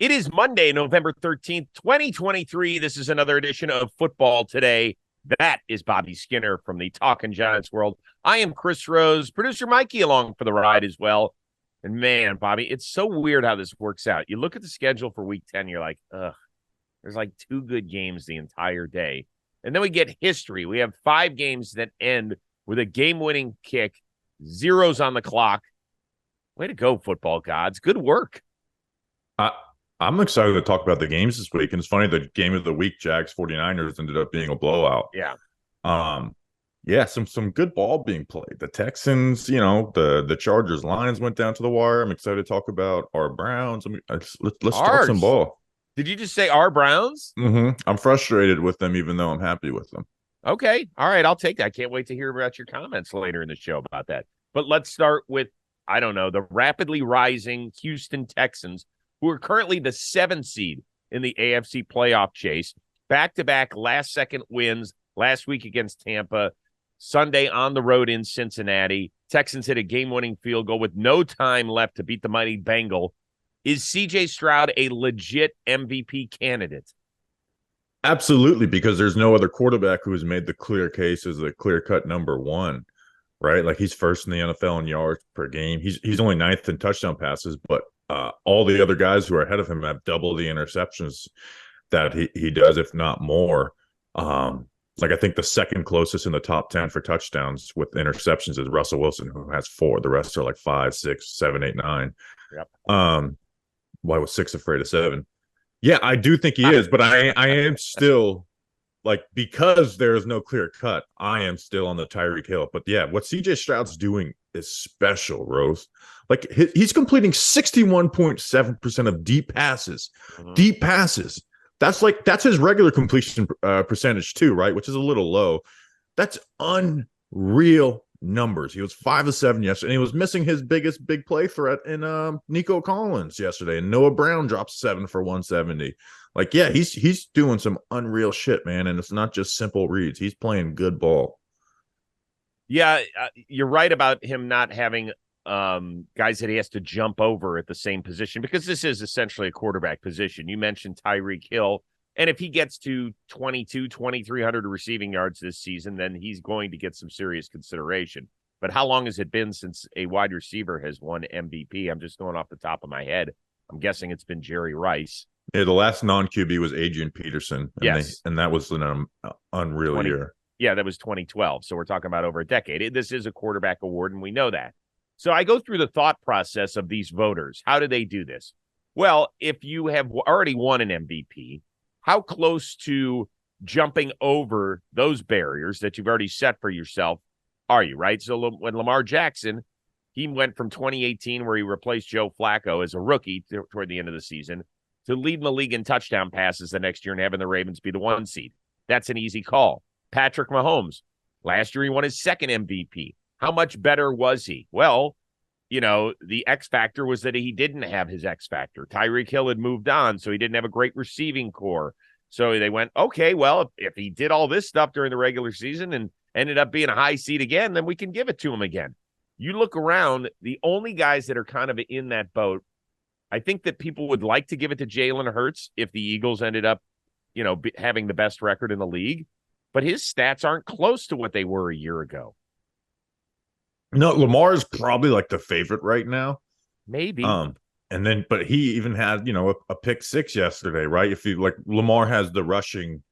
It is Monday, November 13th, 2023. This is another edition of Football Today. That is Bobby Skinner from the Talking Giants world. I am Chris Rose, producer Mikey along for the ride as well. And man, Bobby, it's so weird how this works out. You look at the schedule for week 10, you're like, ugh, there's like two good games the entire day. And then we get history. We have 5 games that end with a game-winning kick, zeros on the clock. Way to go, football gods. Good work. I'm excited to talk about the games this week. And it's funny, the game of the week, Jags 49ers, ended up being a blowout. Yeah. Yeah, some good ball being played. The Texans, the Chargers Lions went down to the wire. I'm excited to talk about our Browns. Let's talk some ball. Did you just say our Browns? I'm frustrated with them, even though I'm happy with them. Okay. All right. I'll take that. I can't wait to hear about your comments later in the show about that. But let's start with, the rapidly rising Houston Texans, who are currently the 7th seed in the AFC playoff chase. Back-to-back last-second wins last week against Tampa, Sunday on the road in Cincinnati. Texans hit a game-winning field goal with no time left to beat the mighty Bengal. Is CJ Stroud a legit MVP candidate? Absolutely, because there's no other quarterback who has made the clear case as a clear-cut number one, right? Like, he's first in the NFL in yards per game. He's only 9th in touchdown passes, but all the other guys who are ahead of him have double the interceptions that he does, if not more. I think the second closest in the top 10 for touchdowns with interceptions is Russell Wilson, who has 4. The rest are like 5, 6, 7, 8, 9. Yep. Why was 6 afraid of 7? Yeah, I do think he is, but I am still, because there is no clear cut, I am still on the Tyreek Hill. But yeah, what CJ Stroud's doing is special, Rose. He's completing 61.7% of deep passes. Mm-hmm. Deep passes. That's his regular completion percentage too, right? Which is a little low. That's unreal numbers. He was 5 of 7 yesterday, and he was missing his biggest big play threat in Nico Collins yesterday. And Noah Brown dropped 7 for 170. He's doing some unreal shit, man. And it's not just simple reads. He's playing good ball. Yeah, you're right about him not having guys that he has to jump over at the same position, because this is essentially a quarterback position. You mentioned Tyreek Hill, and if he gets to 2,300 receiving yards this season, then he's going to get some serious consideration. But how long has it been since a wide receiver has won MVP? I'm just going off the top of my head. I'm guessing it's been Jerry Rice. Yeah, the last non-QB was Adrian Peterson. And that was an unreal year. Yeah, that was 2012. So we're talking about over a decade. This is a quarterback award, and we know that. So I go through the thought process of these voters. How do they do this? Well, if you have already won an MVP, how close to jumping over those barriers that you've already set for yourself are you, right? So when Lamar Jackson, he went from 2018, where he replaced Joe Flacco as a rookie toward the end of the season, to leading the league in touchdown passes the next year and having the Ravens be the 1 seed. That's an easy call. Patrick Mahomes, last year he won his 2nd MVP. How much better was he? Well, the X factor was that he didn't have his X factor. Tyreek Hill had moved on, so he didn't have a great receiving core. So they went, okay, well, if he did all this stuff during the regular season and ended up being a high seed again, then we can give it to him again. You look around, the only guys that are kind of in that boat, I think that people would like to give it to Jalen Hurts if the Eagles ended up, having the best record in the league. But his stats aren't close to what they were a year ago. No, Lamar is probably the favorite right now. Maybe. But he even had, a pick 6 yesterday, right? If you Lamar has the rushing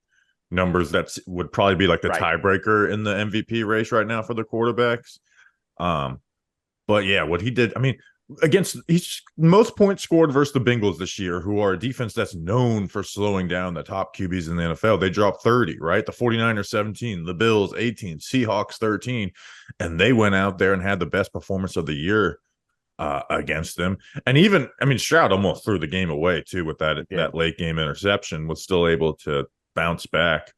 numbers, would probably be the tiebreaker in the MVP race right now for the quarterbacks. But yeah, what he did, he's most points scored versus the Bengals this year, who are a defense that's known for slowing down the top QBs in the NFL. They dropped 30, right? The 49ers 17, the Bills 18, Seahawks 13, and they went out there and had the best performance of the year against them. And even, Stroud almost threw the game away too with that late game interception, was still able to bounce back.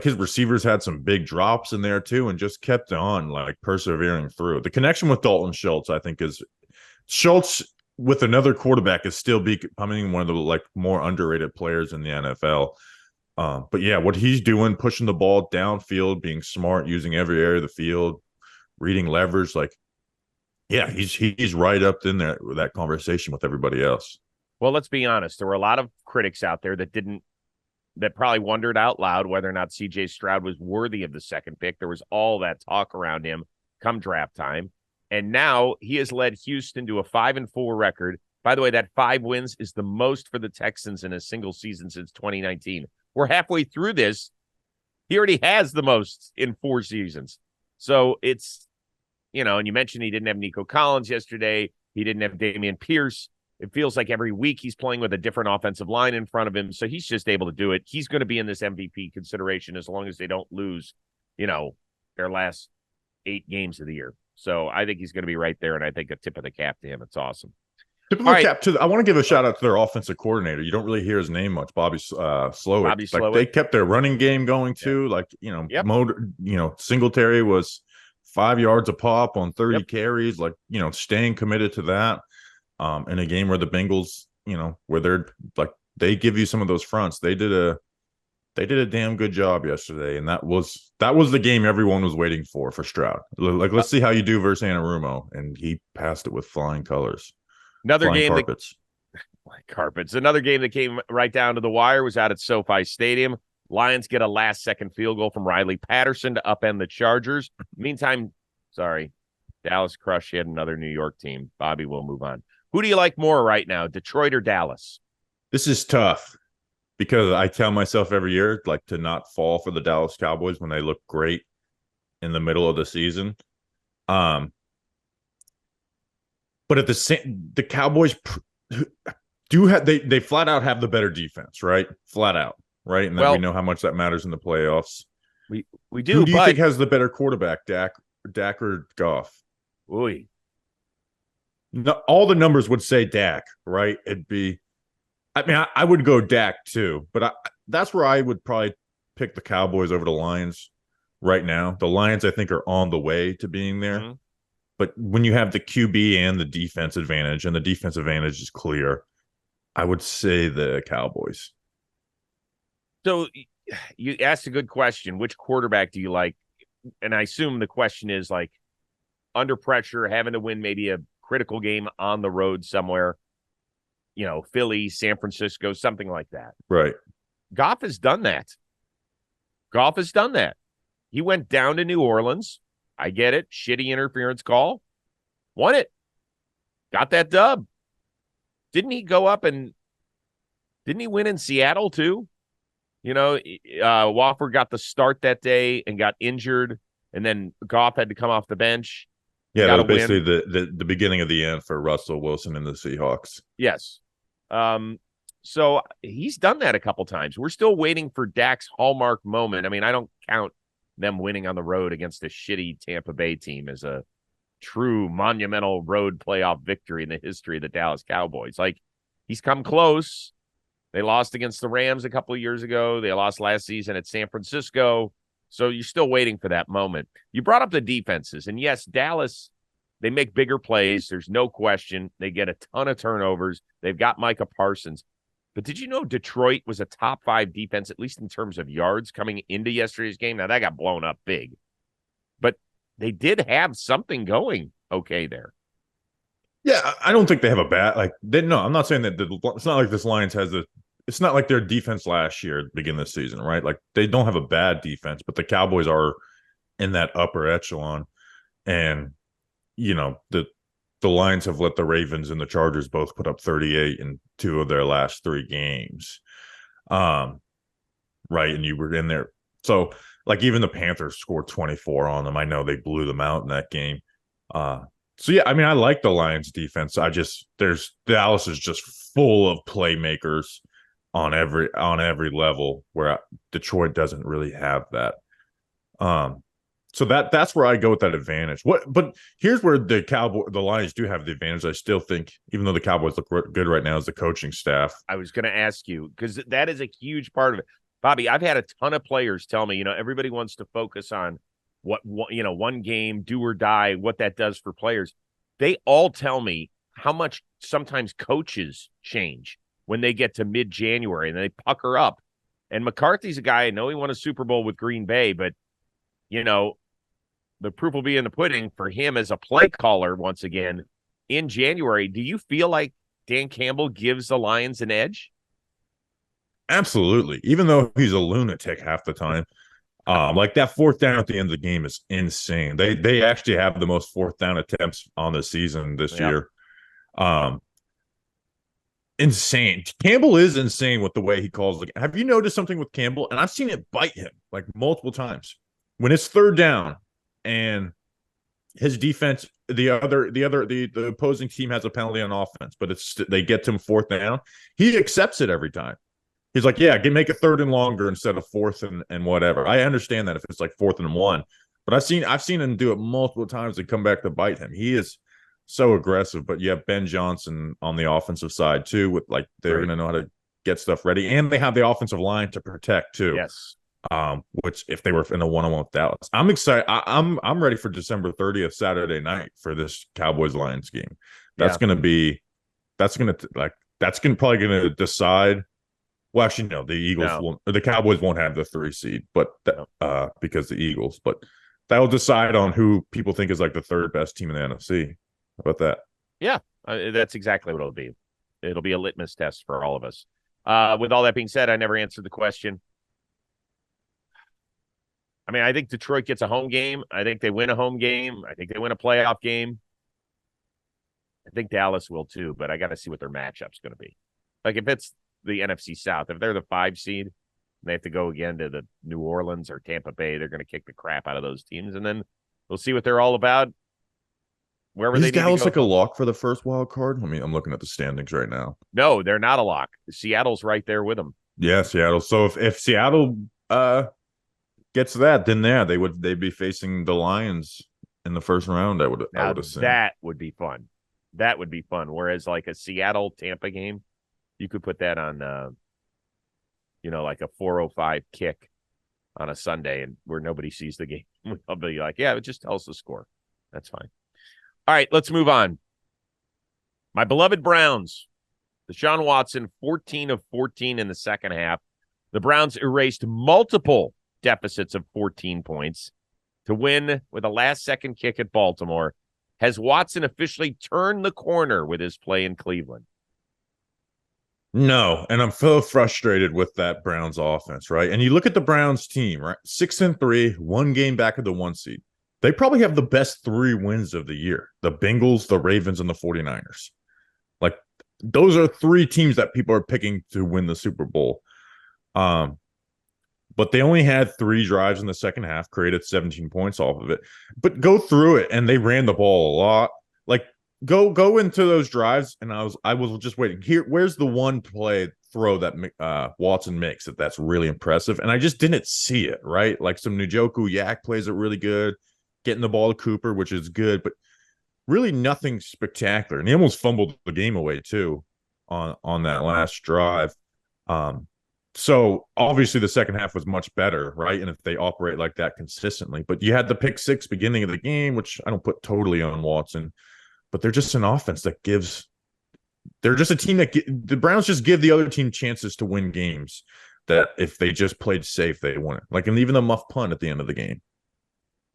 His receivers had some big drops in there too, and just kept on persevering through. The connection with Dalton Schultz, I think, is Schultz with another quarterback is still becoming one of the more underrated players in the NFL. But yeah, what he's doing, pushing the ball downfield, being smart, using every area of the field, reading leverage, he's right up in there with that conversation with everybody else. Well, let's be honest. There were a lot of critics out there that probably wondered out loud whether or not CJ Stroud was worthy of the second pick. There was all that talk around him come draft time. And now he has led Houston to a 5-4 record. By the way, that 5 wins is the most for the Texans in a single season since 2019. We're halfway through this. He already has the most in 4 seasons. So it's, and you mentioned he didn't have Nico Collins yesterday. He didn't have Dameon Pierce. It feels like every week he's playing with a different offensive line in front of him. So he's just able to do it. He's going to be in this MVP consideration as long as they don't lose, their last 8 games of the year. So I think he's going to be right there, and I think a tip of the cap to him. It's awesome. Tip of the cap to. I want to give a shout out to their offensive coordinator. You don't really hear his name much, Bobby Slowick. Like they kept their running game going too. Yeah. Singletary was 5 yards a pop on 30 carries. Staying committed to that. In a game where the Bengals, where they're they give you some of those fronts. They did a damn good job yesterday, and that was the game everyone was waiting for Stroud. Let's see how you do versus Anarumo, and he passed it with flying colors. Another game that came right down to the wire was out at SoFi Stadium. Lions get a last-second field goal from Riley Patterson to upend the Chargers. Meantime, Dallas crushed yet another New York team. Bobby, we'll move on. Who do you like more right now, Detroit or Dallas? This is tough because I tell myself every year to not fall for the Dallas Cowboys when they look great in the middle of the season. But at the Cowboys do have they flat out have the better defense, right? Flat out, right? And then we know how much that matters in the playoffs. We do. Who do you think has the better quarterback, Dak or Goff? Ooh. No, all the numbers would say Dak, right? I would go Dak too, but that's where I would probably pick the Cowboys over the Lions right now. The Lions, I think, are on the way to being there. Mm-hmm. But when you have the QB and the defense advantage, and the defense advantage is clear, I would say the Cowboys. So you asked a good question. Which quarterback do you like? And I assume the question is under pressure, having to win maybe a critical game on the road somewhere, Philly, San Francisco, something like that. Right. Goff has done that. He went down to New Orleans. I get it. Shitty interference call. Won it. Got that dub. Didn't he go up and didn't he win in Seattle too? Wofford got the start that day and got injured, and then Goff had to come off the bench. Yeah, that was basically the beginning of the end for Russell Wilson and the Seahawks. Yes. So he's done that a couple times. We're still waiting for Dak's hallmark moment. I mean, I don't count them winning on the road against a shitty Tampa Bay team as a true monumental road playoff victory in the history of the Dallas Cowboys. He's come close. They lost against the Rams a couple of years ago. They lost last season at San Francisco. So you're still waiting for that moment. You brought up the defenses. And yes, Dallas, they make bigger plays. There's no question. They get a ton of turnovers. They've got Micah Parsons. But did you know Detroit was a top 5 defense, at least in terms of yards, coming into yesterday's game? Now, that got blown up big. But they did have something going okay there. Yeah, I don't think they have a bad no, I'm not saying that it's not like this Lions has it's not like their defense last year at the beginning of the season, right? They don't have a bad defense, but the Cowboys are in that upper echelon. And the Lions have let the Ravens and the Chargers both put up 38 in 2 of their last 3 games. Right, and you were in there. So even the Panthers scored 24 on them. I know they blew them out in that game. So yeah, I mean, I like the Lions defense. Dallas is just full of playmakers on every level, where Detroit doesn't really have that. So that's where I go with that advantage. But here's where the Lions do have the advantage. I still think, even though the Cowboys look good right now, is the coaching staff. I was going to ask you, because that is a huge part of it. Bobby, I've had a ton of players tell me, everybody wants to focus on one game, do or die, what that does for players. They all tell me how much sometimes coaches change when they get to mid-January and they pucker up. And McCarthy's a guy, I know he won a Super Bowl with Green Bay, but, the proof will be in the pudding for him as a play caller once again in January. Do you feel like Dan Campbell gives the Lions an edge? Absolutely. Even though he's a lunatic half the time. Like that fourth down at the end of the game is insane. They actually have the most fourth down attempts on the season this year. Insane. Campbell is insane with the way he calls the game. Have you noticed something with Campbell? And I've seen it bite him like multiple times. When it's third down and his defense, the opposing team has a penalty on offense, but they get to him fourth down. He accepts it every time. He's like, yeah, make it third and longer instead of fourth and whatever. I understand that if it's like 4th and 1, but I've seen him do it multiple times and come back to bite him. He is so aggressive. But you have Ben Johnson on the offensive side too, with like they're going to know how to get stuff ready, and they have the offensive line to protect too. Yes. Which if they were in a 1-on-1 with Dallas, I'm excited. I'm ready for December 30th, Saturday night, for this Cowboys Lions game. That's going to probably going to decide. Well, actually, no, the Eagles won't, or the Cowboys won't have the 3 seed, but because the Eagles, but that will decide on who people think is like the 3rd best team in the NFC. How about that? Yeah, that's exactly what it'll be. It'll be a litmus test for all of us. With all that being said, I never answered the question. I mean, I think Detroit gets a home game. I think they win a home game. I think they win a playoff game. I think Dallas will too, but I got to see what their matchup's going to be. Like if it's the NFC South, if they're the 5 seed, and they have to go again to the New Orleans or Tampa Bay, they're going to kick the crap out of those teams, and then we'll see what they're all about. Wherever is they Dallas like a lock for the first wild card? I mean, I'm looking at the standings right now. No, they're not a lock. Seattle's right there with them. Yeah, Seattle. So if Seattle gets that, then they'd be facing the Lions in the first round. I would assume that would be fun. That would be fun. Whereas like a Seattle Tampa game, you could put that on, like a 4:05 kick on a Sunday, and where nobody sees the game. I'll be like, yeah, it just tells the score. That's fine. All right, let's move on. My beloved Browns. Deshaun Watson, 14 of 14 in the second half. The Browns erased multiple deficits of 14 points to win with a last-second kick at Baltimore. Has Watson officially turned the corner with his play in Cleveland? No, and I'm so frustrated with that Browns offense, right? And you look at the Browns team, right? 6-3, 1 game back of the 1 seed. They probably have the best 3 wins of the year. The Bengals, the Ravens, and the 49ers. Like, those are 3 teams that people are picking to win the Super Bowl. But they only had 3 drives in the second half, created 17 points off of it. But go through it, and they ran the ball a lot. Like, go into those drives, and I was just waiting. Where's the one play throw that Watson makes that's really impressive? And I just didn't see it, right? Like some Njoku Yak plays it really good, getting the ball to Cooper, which is good, but really nothing spectacular. And he almost fumbled the game away too on that last drive. So obviously the second half was much better, right? And if they operate like that consistently, but you had the pick 6 beginning of the game, which I don't put totally on Watson, but they're just an offense that they're just a team that the Browns just give the other team chances to win games that if they just played safe, they won it. Like, and even the muff punt at the end of the game.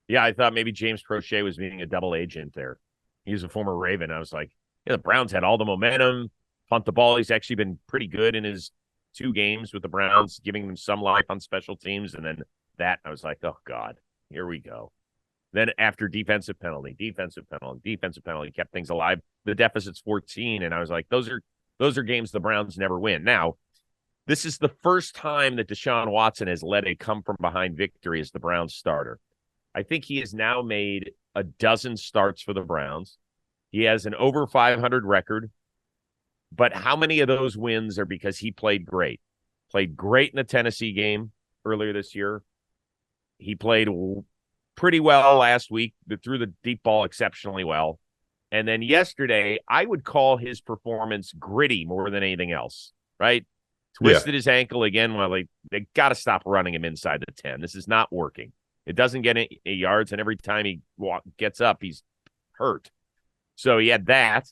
Yeah, I thought maybe James Prochet was being a double agent there. He was a former Raven. I was like, yeah, the Browns had all the momentum, punt the ball. He's actually been pretty good in his 2 games with the Browns, giving them some life on special teams. And then I was like, oh, God, here we go. Then after defensive penalty, kept things alive. The deficit's 14, and I was like, those are games the Browns never win. Now, this is the first time that Deshaun Watson has led a come-from-behind victory as the Browns starter. I think he has now made a dozen starts for the Browns. He has an over 500 record, but how many of those wins are because he played great? Played great in the Tennessee game earlier this year. He played pretty well last week, threw the deep ball exceptionally well. And then yesterday, I would call his performance gritty more than anything else, right? Twisted his ankle again. Well, they got to stop running him inside the 10. This is not working. It doesn't get any yards, and every time he gets up, he's hurt. So he had that.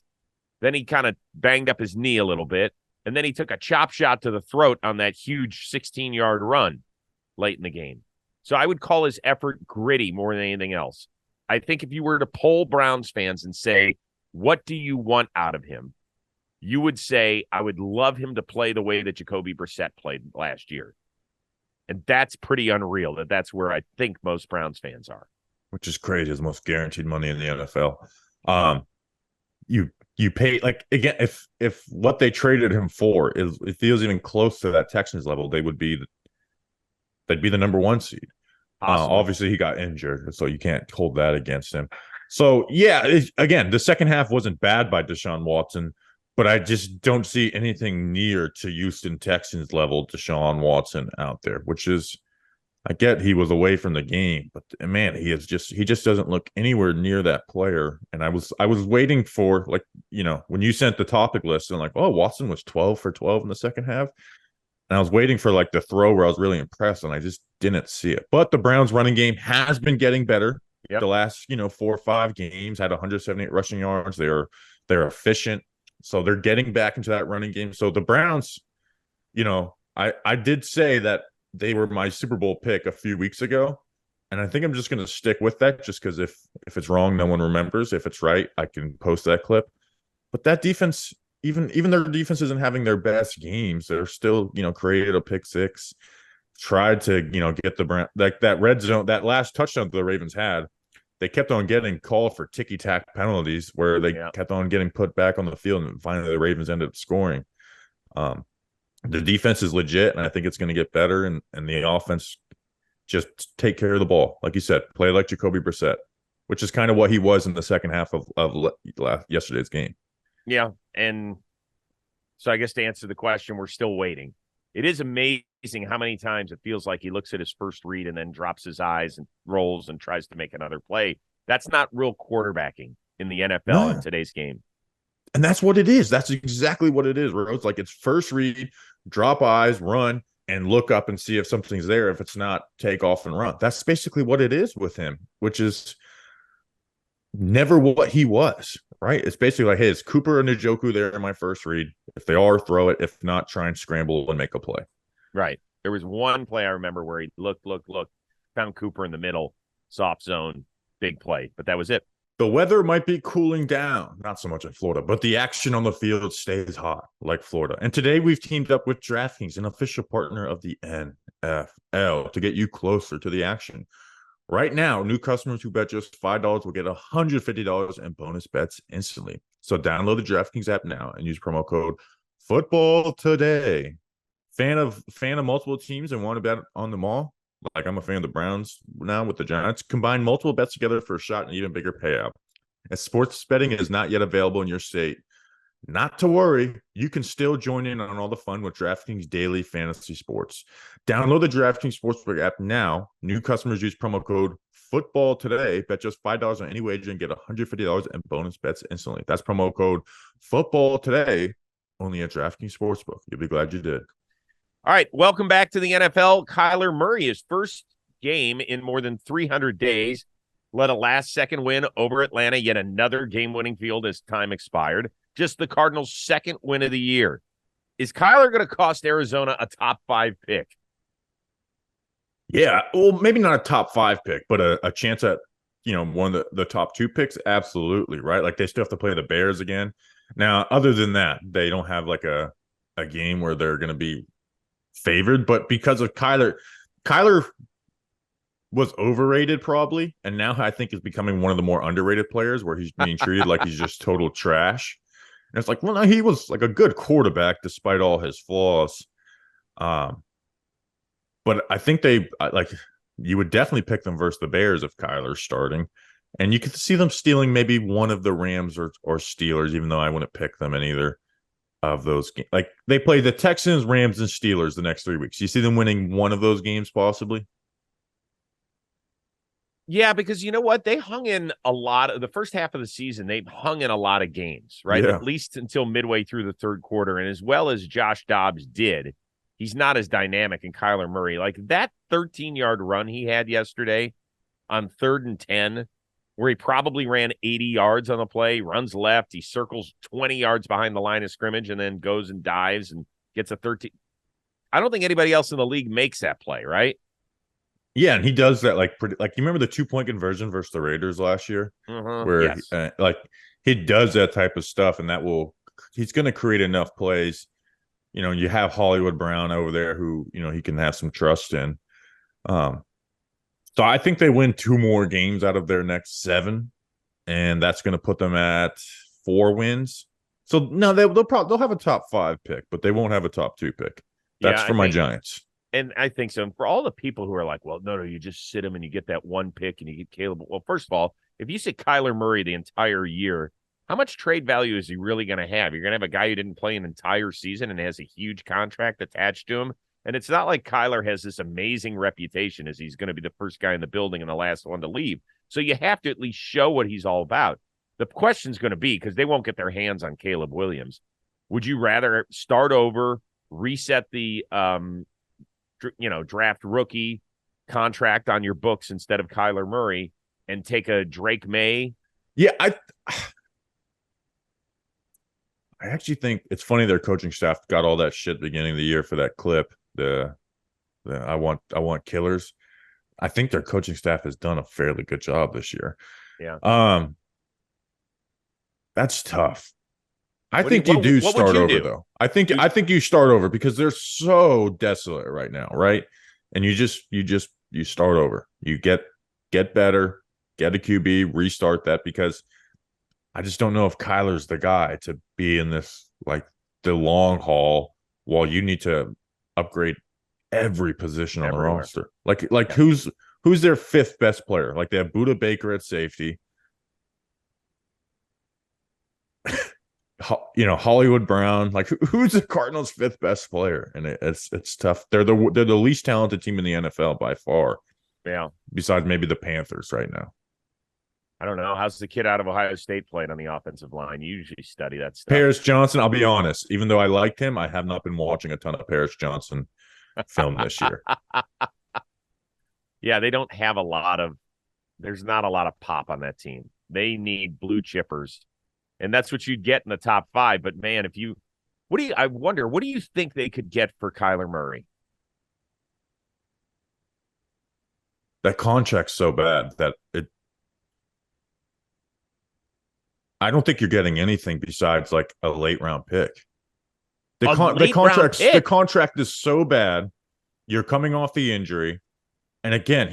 Then he kind of banged up his knee a little bit, and then he took a chop shot to the throat on that huge 16-yard run late in the game. So I would call his effort gritty more than anything else. I think if you were to poll Browns fans and say, what do you want out of him? you would say, I would love him to play the way that Jacoby Brissett played last year. And that's pretty unreal. That's where I think most Browns fans are. Which is crazy. It's the most guaranteed money in the NFL. You pay, like, again, if what they traded him for is, if he was even close to that Texans level, they'd be the number 1 seed. Obviously, he got injured, so you can't hold that against him. So, yeah, again, the second half wasn't bad by Deshaun Watson, but I just don't see anything near to Houston Texans level Deshaun Watson out there, which is, I get he was away from the game, but man, he just doesn't look anywhere near that player. And I was waiting for, like, when you sent the topic list and like, oh, Watson was 12 for 12 in the second half. And I was waiting for like the throw where I was really impressed, and I just didn't see it. But the Browns running game has been getting better. Yep. The last, 4 or 5 games had 178 rushing yards. They're efficient. So they're getting back into that running game. So the Browns, I did say that they were my Super Bowl pick a few weeks ago, and I think I'm just going to stick with that, just because if it's wrong, no one remembers. If it's right, I can post that clip. But that defense, even their defense isn't having their best games. They're still, created a pick six, tried to, get the Browns, like that red zone, that last touchdown that the Ravens had. They kept on getting called for ticky-tack penalties where they kept on getting put back on the field, and finally the Ravens ended up scoring. The defense is legit, and I think it's going to get better, and the offense just take care of the ball. Like you said, play like Jacoby Brissett, which is kind of what he was in the second half of yesterday's game. Yeah, and so I guess to answer the question, we're still waiting. It is amazing how many times it feels like he looks at his first read and then drops his eyes and rolls and tries to make another play. That's not real quarterbacking in the NFL in today's game. And that's what it is. That's exactly what it is, Rose. Like, it's first read, drop eyes, run, and look up and see if something's there. If it's not, take off and run. That's basically what it is with him, which is never what he was, right? It's basically like, hey, is Cooper or Njoku there in my first read? If they are, throw it. If not, try and scramble and make a play. Right. There was one play I remember where he looked, found Cooper in the middle, soft zone, big play, but that was it. The weather might be cooling down, not so much in Florida, but the action on the field stays hot like Florida. And today we've teamed up with DraftKings, an official partner of the NFL, to get you closer to the action. Right now, new customers who bet just $5 will get $150 in bonus bets instantly. So download the DraftKings app now and use promo code Football Today. Fan of multiple teams and want to bet on them all? Like, I'm a fan of the Browns now with the Giants. Combine multiple bets together for a shot and an even bigger payout. As sports betting is not yet available in your state, not to worry. You can still join in on all the fun with DraftKings Daily Fantasy Sports. Download the DraftKings Sportsbook app now. New customers use promo code Football Today. Bet just $5 on any wager and get $150 in bonus bets instantly. That's promo code Football Today, only at DraftKings Sportsbook. You'll be glad you did. All right, welcome back to the NFL. Kyler Murray, his first game in more than 300 days, led a last-second win over Atlanta, yet another game-winning field as time expired. Just the Cardinals' second win of the year. Is Kyler going to cost Arizona a top 5 pick? Yeah, well, maybe not a top 5 pick, but a chance at, one of the top 2 picks. Absolutely, right? Like, they still have to play the Bears again. Now, other than that, they don't have like a game where they're going to be favored, but because of Kyler was overrated probably, and now I think is becoming one of the more underrated players where he's being treated like he's just total trash. And it's like, well, no, he was like a good quarterback despite all his flaws. But I think you would definitely pick them versus the Bears if Kyler's starting, and you could see them stealing maybe one of the Rams or Steelers, even though I wouldn't pick them in either of those games. Like, they play the Texans, Rams, and Steelers the next 3 weeks. You see them winning one of those games possibly? Yeah, because you know what? They hung in a lot of the first half of the season. They hung in a lot of games, right? Yeah. At least until midway through the third quarter. And as well as Josh Dobbs did, he's not as dynamic in Kyler Murray. Like, that 13-yard run he had yesterday on 3rd and 10, where he probably ran 80 yards on the play, runs left, he circles 20 yards behind the line of scrimmage, and then goes and dives and gets a 13. I don't think anybody else in the league makes that play, right? Yeah, and he does that like you remember the 2-point conversion versus the Raiders last year, where yes. He does that type of stuff, and that will to create enough plays. You have Hollywood Brown over there who, he can have some trust in. So I think they win 2 more games out of their next 7, and that's going to put them at 4 wins. So no, they'll have a top 5 pick, but they won't have a top 2 pick. That's for my Giants. And I think so. And for all the people who are like, well, no, you just sit him and you get that 1 pick and you get Caleb. Well, first of all, if you sit Kyler Murray the entire year, how much trade value is he really going to have? You're going to have a guy who didn't play an entire season and has a huge contract attached to him. And it's not like Kyler has this amazing reputation as he's going to be the first guy in the building and the last one to leave. So you have to at least show what he's all about. The question's going to be, because they won't get their hands on Caleb Williams, would you rather start over, reset the draft rookie contract on your books instead of Kyler Murray and take a Drake May? Yeah, I actually think it's funny their coaching staff got all that shit beginning of the year for that clip. The I want killers. I think their coaching staff has done a fairly good job this year. Yeah. That's tough. I think you do start over though. I think you start over because they're so desolate right now, right? And you start over. You get better, get a QB, restart that, because I just don't know if Kyler's the guy to be in this, like, the long haul while you need to upgrade every position on the roster. Like who's their 5th best player? Like, they have Budda Baker at safety. Hollywood Brown. Like, who's the Cardinals' 5th best player? And it's tough. They're the least talented team in the NFL by far. Yeah. Besides maybe the Panthers right now. I don't know. How's the kid out of Ohio State playing on the offensive line? You usually study that stuff. Paris Johnson, I'll be honest. Even though I liked him, I have not been watching a ton of Paris Johnson film this year. Yeah, they don't have there's not a lot of pop on that team. They need blue chippers. And that's what you'd get in the top 5. But man, I wonder, what do you think they could get for Kyler Murray? That contract's so bad that I don't think you're getting anything besides like a late round pick. The contract is so bad. You're coming off the injury. And again,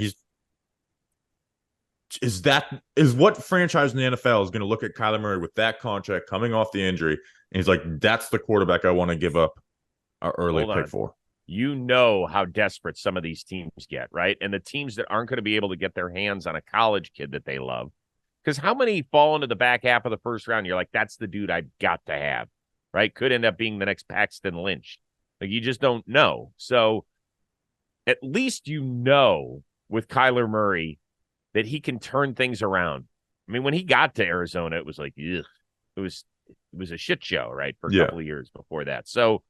is what franchise in the NFL is going to look at Kyler Murray with that contract coming off the injury, and he's like, that's the quarterback I want to give up an early pick for. You know how desperate some of these teams get, right? And the teams that aren't going to be able to get their hands on a college kid that they love, because how many fall into the back half of the first round? You're like, that's the dude I've got to have, right? Could end up being the next Paxton Lynch. Like, you just don't know. So at least with Kyler Murray that he can turn things around. I mean, when he got to Arizona, it was like, ugh. It was a shit show, right? For a couple of years before that. So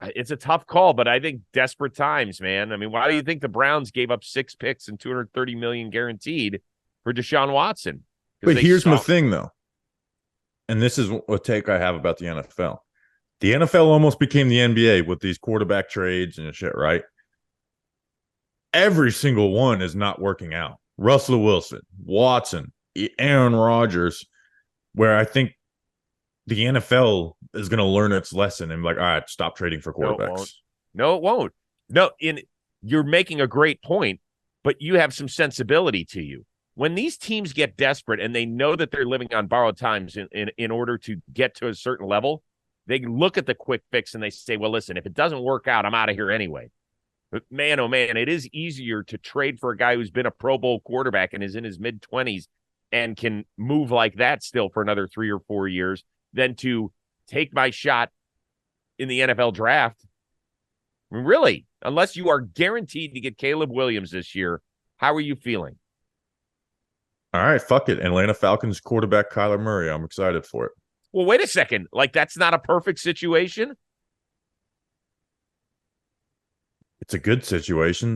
it's a tough call, but I think desperate times, man. I mean, why do you think the Browns gave up 6 picks and $230 million guaranteed for Deshaun Watson? But here's my thing, though. And this is a take I have about the NFL. The NFL almost became the NBA with these quarterback trades and shit, right? Every single one is not working out. Russell Wilson, Watson, Aaron Rodgers, where I think the NFL is going to learn its lesson and be like, all right, stop trading for quarterbacks. No, it won't. You're making a great point, but you have some sensibility to you. When these teams get desperate and they know that they're living on borrowed times in order to get to a certain level, they look at the quick fix and they say, well, listen, if it doesn't work out, I'm out of here anyway. But man, oh man, it is easier to trade for a guy who's been a Pro Bowl quarterback and is in his mid-20s and can move like that still for another 3 or 4 years than to take my shot in the NFL draft. I mean, really, unless you are guaranteed to get Caleb Williams this year, how are you feeling? All right, fuck it. Atlanta Falcons quarterback Kyler Murray. I'm excited for it. Well, wait a second. Like, that's not a perfect situation? It's a good situation.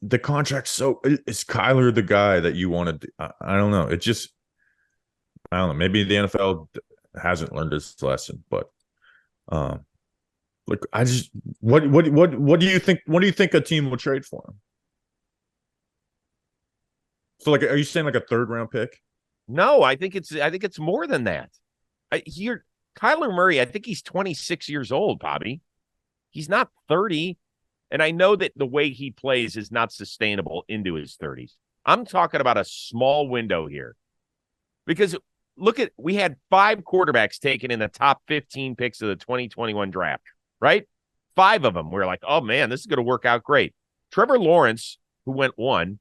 The contract's is Kyler the guy that you want to? I don't know. I don't know. Maybe the NFL hasn't learned its lesson, but look, what do you think? What do you think a team will trade for him? So, like, are you saying like a 3rd round pick? No, I think it's more than that. Here, Kyler Murray, I think he's 26 years old, Bobby. He's not 30. And I know that the way he plays is not sustainable into his 30s. I'm talking about a small window here. Because we had 5 quarterbacks taken in the top 15 picks of the 2021 draft, right? 5 of them. We're like, oh man, this is going to work out great. Trevor Lawrence, who went 1,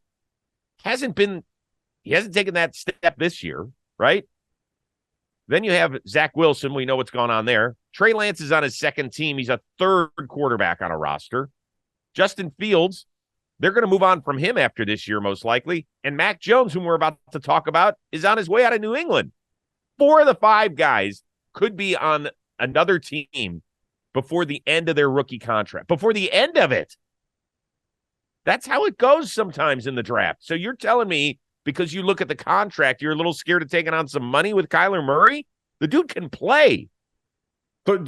hasn't taken that step this year, right? Then you have Zach Wilson. We know what's going on there. Trey Lance is on his 2nd team. He's a 3rd quarterback on a roster. Justin Fields, they're going to move on from him after this year, most likely. And Mac Jones, whom we're about to talk about, is on his way out of New England. 4 of the 5 guys could be on another team before the end of their rookie contract, before the end of it. That's how it goes sometimes in the draft. So you're telling me because you look at the contract, you're a little scared of taking on some money with Kyler Murray? The dude can play. But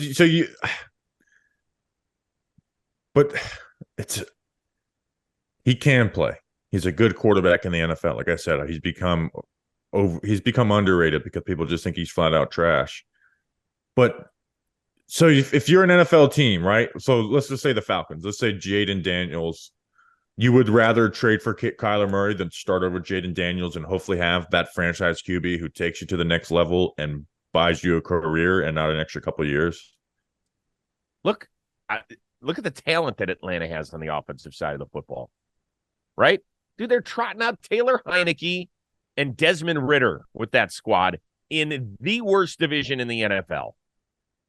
he can play. He's a good quarterback in the NFL. Like I said, he's become underrated because people just think he's flat out trash. But so if you're an NFL team, right? So let's just say the Falcons. Let's say Jaden Daniels. You would rather trade for Kyler Murray than start over Jaden Daniels and hopefully have that franchise QB who takes you to the next level and buys you a career and not an extra couple of years. Look at the talent that Atlanta has on the offensive side of the football, right? Dude, they're trotting out Taylor Heineke and Desmond Ridder with that squad in the worst division in the NFL.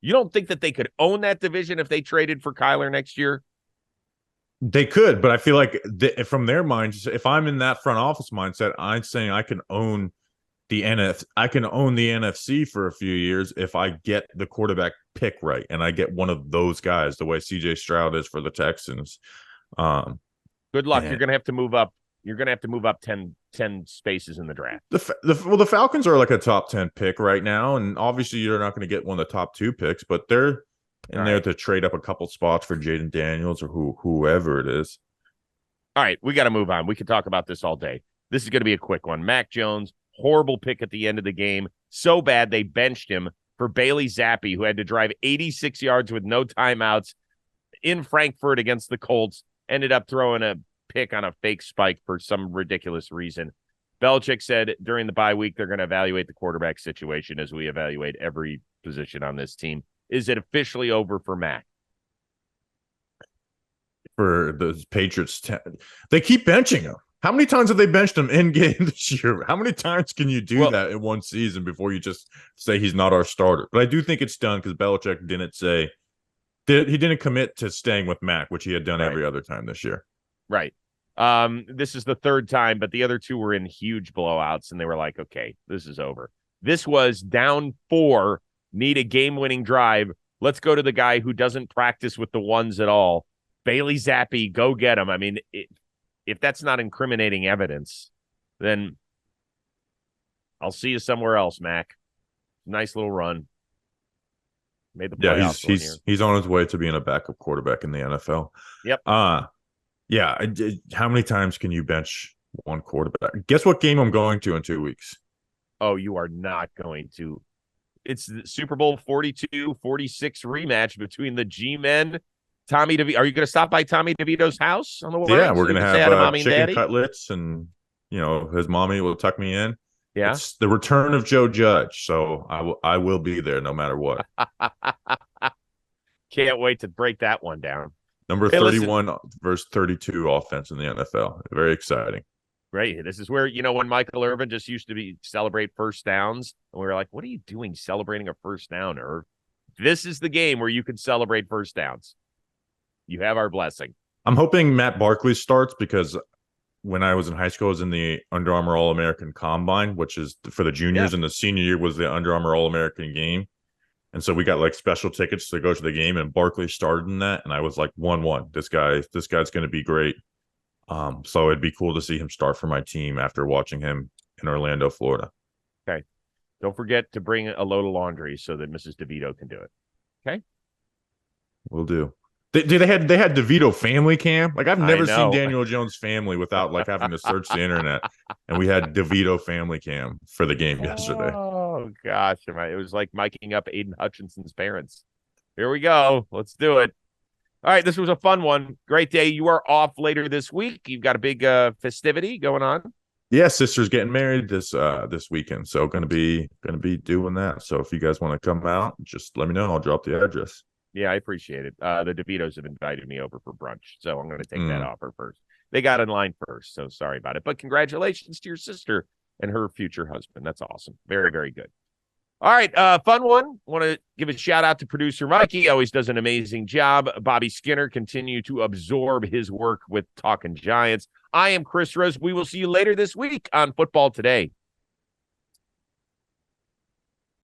You don't think that they could own that division if they traded for Kyler next year? They could, but I feel like from their minds, if I'm in that front office mindset, I'm saying I can own the NFC for a few years if I get the quarterback pick right and I get one of those guys, the way CJ Stroud is for the Texans. Good luck. You're going to have to move up. You're going to have to move up 10 spaces in the draft. The Falcons are like a top 10 pick right now, and obviously you're not going to get one of the top 2 picks, but they're in there to trade up a couple spots for Jaden Daniels or whoever it is. All right, we got to move on. We could talk about this all day. This is going to be a quick one. Mac Jones, horrible pick at the end of the game. So bad they benched him for Bailey Zappi, who had to drive 86 yards with no timeouts in Frankfurt against the Colts. Ended up throwing a pick on a fake spike for some ridiculous reason. Belichick said during the bye week they're going to evaluate the quarterback situation as we evaluate every position on this team. Is it officially over for Mac? For the Patriots, they keep benching him. How many times have they benched him in game this year? How many times can you do that in one season before you just say he's not our starter? But I do think it's done because Belichick didn't commit to staying with Mac, which he had done every other time this year. Right. This is the 3rd time, but the other 2 were in huge blowouts, and they were like, okay, this is over. This was down 4. Need a game-winning drive. Let's go to the guy who doesn't practice with the ones at all. Bailey Zappi, go get him. I mean, if that's not incriminating evidence, then I'll see you somewhere else, Mac. Nice little run. Made the playoffs. He's on his way to being a backup quarterback in the NFL. Yep. Yeah. How many times can you bench one quarterback? Guess what game I'm going to in 2 weeks? Oh, you are not going to. It's the Super Bowl 42-46 rematch between the G-Men. Tommy DeVito. Are you going to stop by Tommy DeVito's house on the way? Yeah, we're going to have chicken cutlets, and his mommy will tuck me in. Yeah, it's the return of Joe Judge, so I will be there no matter what. Can't wait to break that one down. Number 31 versus 32 offense in the NFL. Very exciting. Great. This is where, when Michael Irvin just used to celebrate first downs, and we were like, what are you doing celebrating a first down, Irv? This is the game where you can celebrate first downs. You have our blessing. I'm hoping Matt Barkley starts because when I was in high school, I was in the Under Armour All-American Combine, which is for the juniors, and the senior year was the Under Armour All-American game. And so we got like special tickets to go to the game, and Barkley started in that, and I was like 1-1. This guy's going to be great. So it'd be cool to see him start for my team after watching him in Orlando, Florida. Okay. Don't forget to bring a load of laundry so that Mrs. DeVito can do it. Okay. Will do. They had DeVito family cam. Like I've never seen Daniel Jones family without like having to search the internet. And we had DeVito family cam for the game yesterday. Oh, Oh, gosh. It was like miking up Aiden Hutchinson's parents. Here we go. Let's do it. All right, this was a fun one. Great day. You are off later this week. You've got a big festivity going on. Yeah, sister's getting married this weekend, so gonna be doing that. So if you guys want to come out, just let me know. I'll drop the address. Yeah, I appreciate it. The DeVitos have invited me over for brunch, so I'm going to take that offer first. They got in line first, so sorry about it. But congratulations to your sister and her future husband. That's awesome. Very, very good. All right, fun one. Want to give a shout out to producer Mikey. Always does an amazing job. Bobby Skinner continue to absorb his work with Talking Giants. I am Chris Rose. We will see you later this week on Football Today.